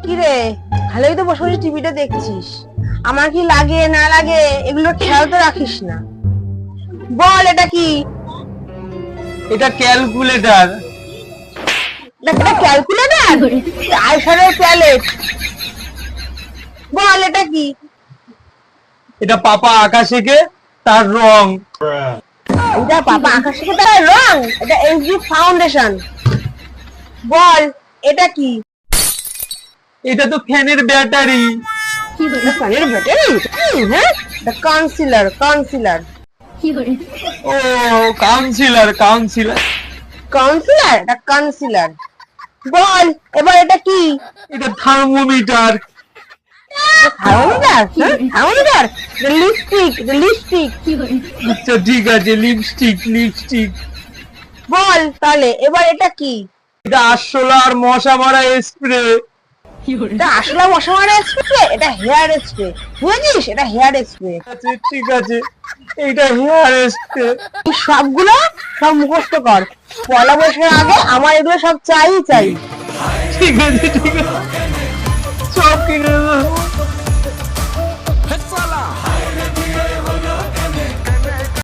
কিরে, ভালোই তো বসে বসে টিভিটা দেখছিস। আমার কি লাগে না লাগে এগুলো খেয়াল তো রাখিস না। বল এটা কি? এটা ক্যালকুলেটর। এটা ক্যালকুলেটর? আইসারের প্যালেট। বল এটা কি? এটা পাপা আঁকা শেখে, তার রং। এটা পাপা আকাশ থেকে তার রং। এটা এইচডি ফাউন্ডেশন। বল এটা কি? এটা তো ফ্যানের ব্যাটারি। ফ্যানের ব্যাটারি? হ্যাঁ, এটা কনসিলার। ও কাউন্সিলর। কনসিলার? এটা কনসিলার। বল এবার এটা কি? এটা থার্মোমিটার। থার্মোমিটার? থার্মোমিটার? লিপস্টিক। আচ্ছা ঠিক আছে, লিপস্টিক। বল তাহলে এবার এটা কি? এটা আরশোলা আর মশা মারা স্প্রে। এটা আসলে মশা মারা স্প্রে? এটা হেয়ার স্প্রে। বুঝেছিস? এটা হেয়ার স্প্রে। আচ্ছা ঠিক আছে, এইটা হেয়ার স্প্রে। সবগুলো সব মুখস্থ কর। পয়লা বৈশাখের আগে আমার এগুলো সব চাই। ঠিক আছে সব কিনে দেবো।